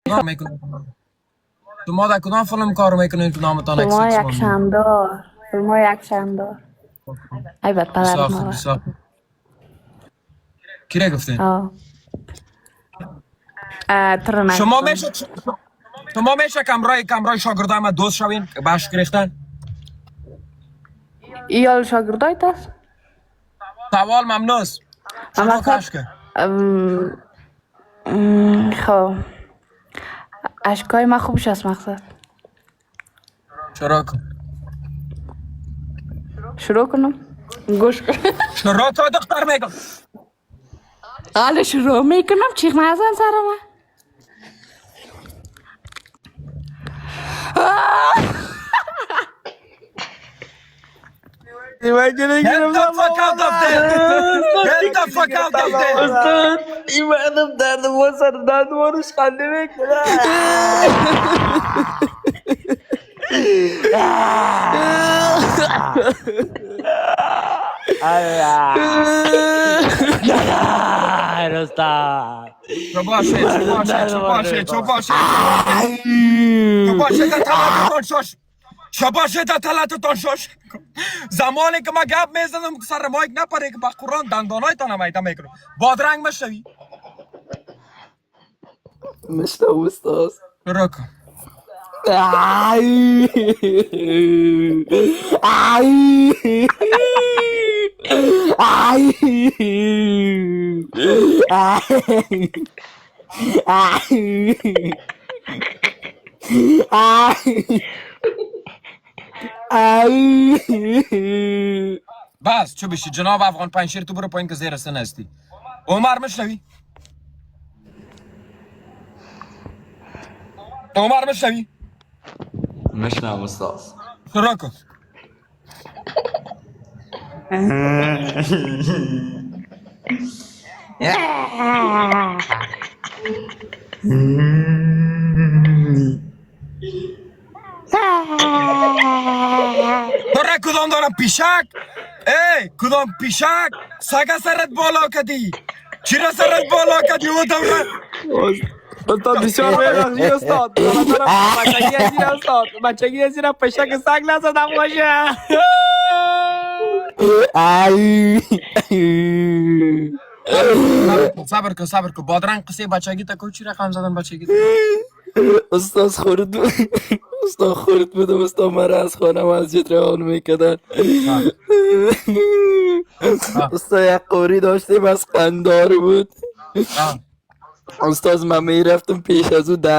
کار میکنی؟ شما در کدام فیلم کار میکنین که نامتان شما اکسکس یک شمدار شما یک شمدار ای بد بسیار پدرت خوب مادر. بسیار خوب. کی را گفتین؟ آه تو رو شما نگفتم. میشه کمرای شاگردای ما دوست شوین که باش گریختن؟ ایال شاگردایت است؟ سوال ممنوس شروع مقصد کش که خب اشکای ما خوبش است مقصد. شروع کن. شروع کنم گوش کن. شروع تو دختر میگم. حالا شروع میکنم چیخ مزن سر ما. Get the fuck out of there! Get the fuck out of there! استاد ایمانم درد ما سر درد ما رو خنده میکنه. نه استاد شباشه تلاتتان شش زمانی که ما گپ میزنم سر مایک نپره که با قرآن دندانایتان میده میکنم بادرنگ مشوی مشتا استاد شروع کن. بس چو بشی جناب افغان پنشیر تو برو پایین که زیر سن هستی. عمر مشنوی؟ عمر مشنوی؟ مشنم استاد شروع کن. برای کدام دارم پیشک؟ ای کدام پیشک؟ سگه سرت بالا کدی؟ چی را سرت بالا کدی او دوره؟ استاد بسیار ببخشید استاد بچگی از این استاد بچگی از این پشک سگ نزدم باشه. صبر کن بادرنگ قصه بچگی تا کو چی رقم زدن بچگی؟ استاد خورد بودم استاد مرا از خانه مسجد روان میکردن. استاد یک قوری داشتیم از قندار بود. استاد من میرفتم پیش از او